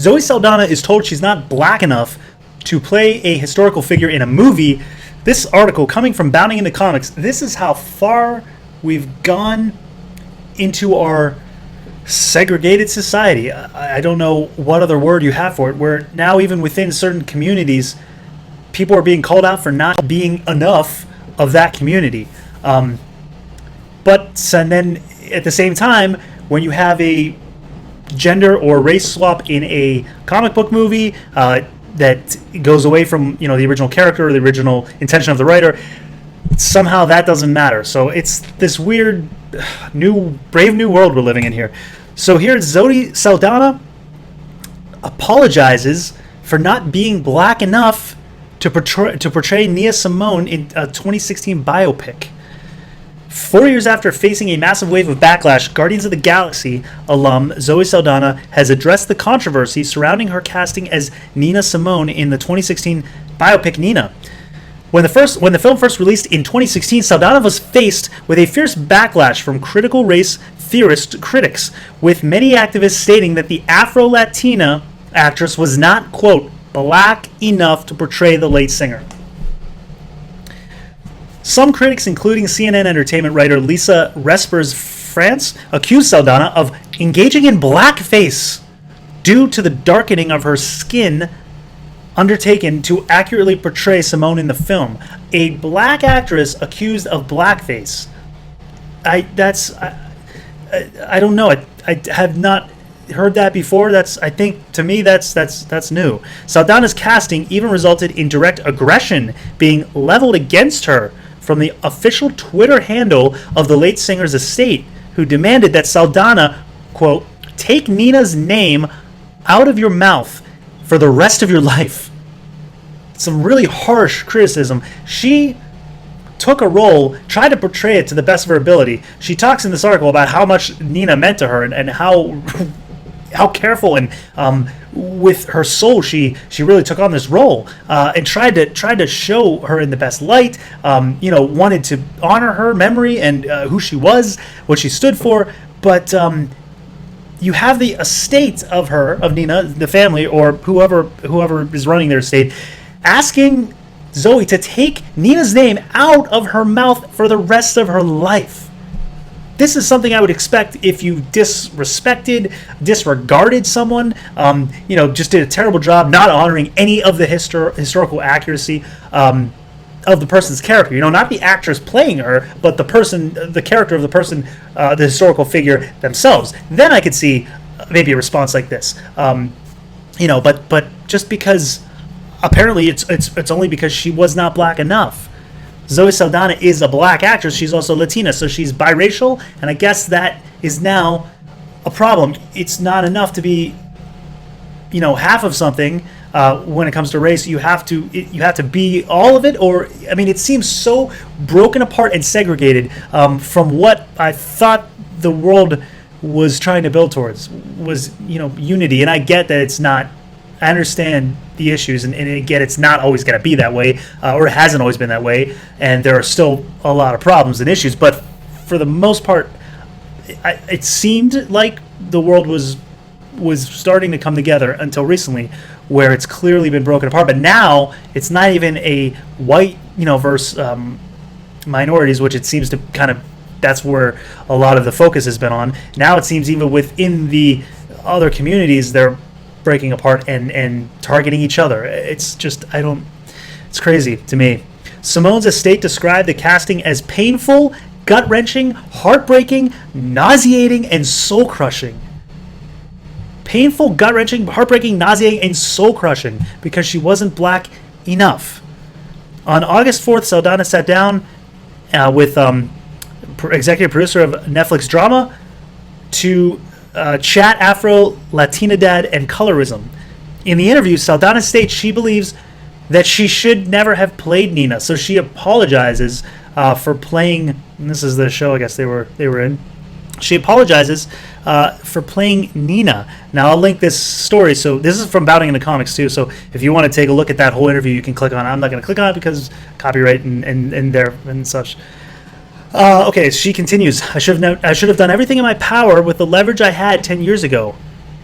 Zoe Saldana is told she's not black enough to play a historical figure in a movie. This article, coming from Bounding into Comics, this is how far we've gone into our segregated society. I don't know what other word you have for it, where now even within certain communities, people are being called out for not being enough of that community. And then at the same time, when you have a gender or race swap in a comic book movie that goes away from the original character or the original intention of the writer, somehow that doesn't matter. So it's this weird brave new world we're living in here. So here Zoe Saldana apologizes for not being black enough to portray Nina Simone in a 2016 biopic. 4 years after facing a massive wave of backlash, Guardians of the Galaxy alum Zoe Saldana has addressed the controversy surrounding her casting as Nina Simone in the 2016 biopic Nina. When the film first released in 2016, Saldana was faced with a fierce backlash from critical race theorist critics, with many activists stating that the Afro-Latina actress was not, quote, black enough to portray the late singer. Some critics, including CNN entertainment writer Lisa Respers France, accused Saldana of engaging in blackface due to the darkening of her skin undertaken to accurately portray Simone in the film. A black actress accused of blackface. I don't know. I have not heard that before. I think to me that's new. Saldana's casting even resulted in direct aggression being leveled against her from the official Twitter handle of the late singer's estate, who demanded that Saldana, quote, take Nina's name out of your mouth for the rest of your life. Some really harsh criticism. She took a role, tried to portray it to the best of her ability. She talks in this article about how much Nina meant to her and how careful and with her soul she really took on this role and tried to show her in the best light. Wanted to honor her memory and who she was, what she stood for. But you have the estate of Nina, the family, or whoever is running their estate, asking Zoe to take Nina's name out of her mouth for the rest of her life. This is something I would expect if you disregarded someone, just did a terrible job not honoring any of the historical accuracy of the person's character. Not the actress playing her, but the character of the person, the historical figure themselves. Then I could see maybe a response like this. But just because apparently it's only because she was not black enough. Zoe Saldana is a black actress. She's also Latina, so she's biracial, and I guess that is now a problem. It's not enough to be, half of something when it comes to race. You have to be all of it, or it seems so broken apart and segregated from what I thought the world was trying to build towards was unity. And I get that it's not. I understand the issues, and again, it's not always going to be that way, or it hasn't always been that way, and there are still a lot of problems and issues. But for the most part, it seemed like the world was starting to come together until recently, where it's clearly been broken apart. But now it's not even a white, versus minorities, which it seems to that's where a lot of the focus has been on. Now it seems even within the other communities, they're breaking apart and targeting each other. It's just, it's crazy to me. Simone's estate described the casting as painful, gut-wrenching, heartbreaking, nauseating, and soul-crushing. Painful, gut-wrenching, heartbreaking, nauseating, and soul-crushing because she wasn't black enough. On August 4th, Saldana sat down with executive producer of Netflix drama to chat Afro, Latinidad, and colorism. In the interview, Saldana states she believes that she should never have played Nina, so she apologizes for playing. And this is the show I guess they were in. She apologizes for playing Nina. Now I'll link this story. So this is from Bounding into Comics too. So if you want to take a look at that whole interview, you can click on it. I'm not going to click on it because copyright and there and such. Okay, she continues. I should have done everything in my power with the leverage I had 10 years ago.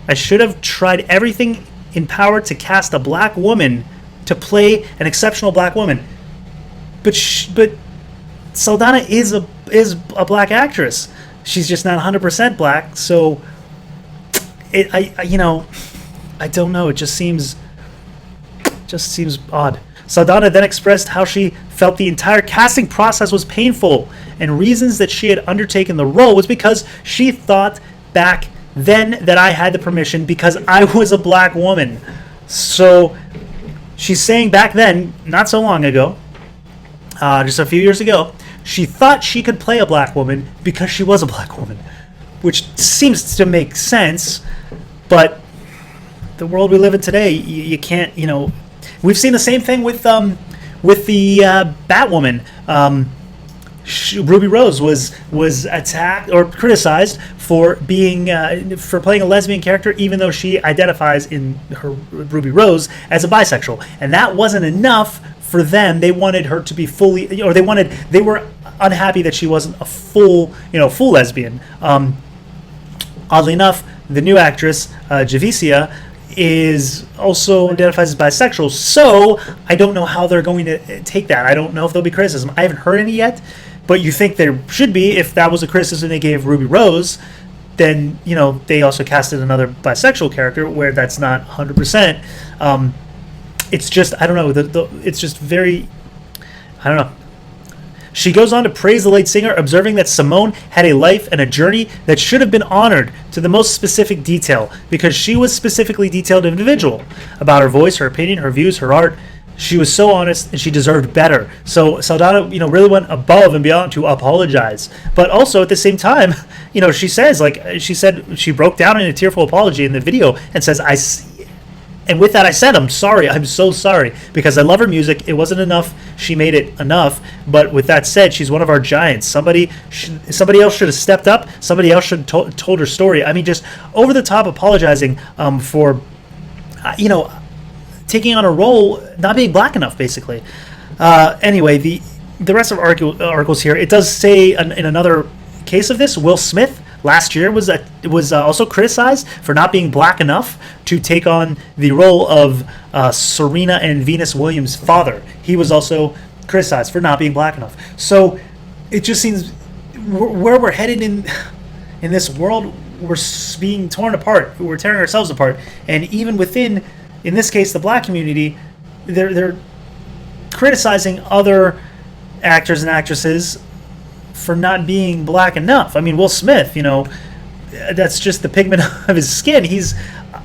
I should have tried everything in power to cast a black woman to play an exceptional black woman. But Saldana is a black actress. She's just not 100% black. So I don't know. It just seems odd. Saldana then expressed how she felt the entire casting process was painful, and reasons that she had undertaken the role was because she thought back then that I had the permission because I was a black woman. So she's saying back then, not so long ago, just a few years ago, she thought she could play a black woman because she was a black woman, which seems to make sense, but the world we live in today, you can't, we've seen the same thing with the Batwoman. Ruby Rose was attacked or criticized for being for playing a lesbian character, even though she identifies in her Ruby Rose as a bisexual, and that wasn't enough for them. They wanted her to be fully, or they were unhappy that she wasn't a full lesbian. Oddly enough, the new actress Javicia is also identifies as bisexual, so I don't know how they're going to take that. I don't know if there'll be criticism. I haven't heard any yet, but you think there should be. If that was a criticism they gave Ruby Rose, then they also casted another bisexual character where that's not 100%. It's just, I don't know, it's just very, I don't know. She goes on to praise the late singer, observing that Simone had a life and a journey that should have been honored to the most specific detail, because she was specifically detailed individual about her voice, her opinion, her views, her art. She was so honest, and she deserved better. So Saldana, really went above and beyond to apologize. But also at the same time, she said she broke down in a tearful apology in the video and says, and with that, I said, I'm sorry. I'm so sorry, because I love her music. It wasn't enough. She made it enough. But with that said, she's one of our giants. Somebody else should have stepped up. Somebody else should have told her story. I mean, just over the top apologizing for, taking on a role, not being black enough, basically. Anyway, the rest of articles here, it does say in another case of this, Will Smith last year was also criticized for not being black enough to take on the role of Serena and Venus Williams' father. He was also criticized for not being black enough. So it just seems where we're headed in this world, we're being torn apart. We're tearing ourselves apart. And even within, in this case, the black community, they're criticizing other actors and actresses for not being black enough. I mean, Will Smith, that's just the pigment of his skin.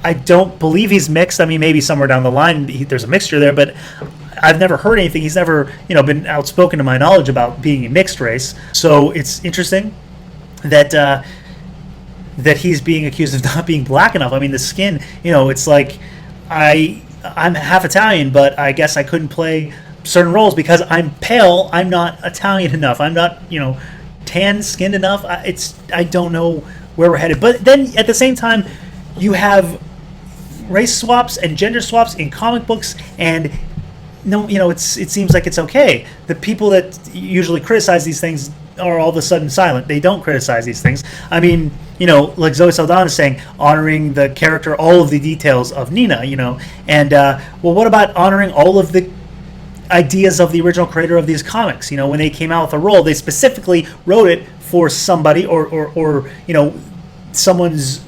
I don't believe he's mixed. I mean, maybe somewhere down the line there's a mixture there, but I've never heard anything. He's never, been outspoken to my knowledge about being a mixed race. So it's interesting that he's being accused of not being black enough. I mean, the skin, it's like I'm half Italian, but I guess I couldn't play certain roles because I'm pale. I'm not Italian enough. I'm not, tan-skinned enough. I don't know where we're headed. But then at the same time, you have race swaps and gender swaps in comic books, and it seems like it's okay. The people that usually criticize these things are all of a sudden silent. They don't criticize these things. I mean, like Zoe Saldana is saying, honoring the character, all of the details of Nina, and well, what about honoring all of the ideas of the original creator of these comics? When they came out with a role, they specifically wrote it for somebody or someone's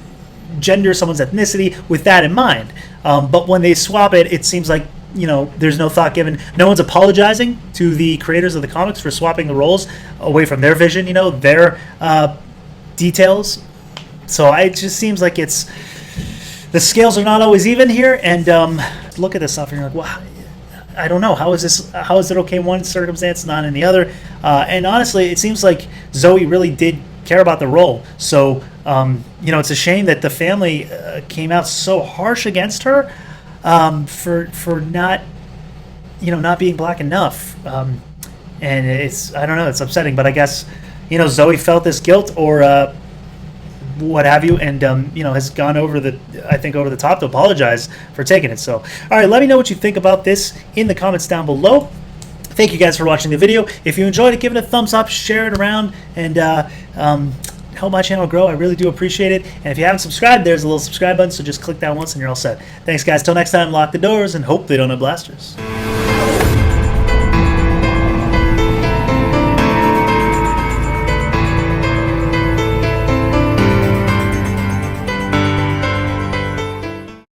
gender, someone's ethnicity, with that in mind. But when they swap it, it seems like there's no thought given. No one's apologizing to the creators of the comics for swapping the roles away from their vision, their details. So it just seems like the scales are not always even here. And look at this stuff and you're like, wow, I don't know. How is it okay in one circumstance, not in the other? And honestly, it seems like Zoe really did care about the role. So, it's a shame that the family came out so harsh against her for not, not being black enough. And I don't know, it's upsetting. But I guess, Zoe felt this guilt or what have you, and has gone over the top to apologize for taking it. So, all right, let me know what you think about this in the comments down below. Thank you guys for watching the video. If you enjoyed it, give it a thumbs up, share it around, and help my channel grow. I really do appreciate it. And if you haven't subscribed, there's a little subscribe button, so just click that once and you're all set. Thanks, guys. Till next time, lock the doors and hope they don't have blasters.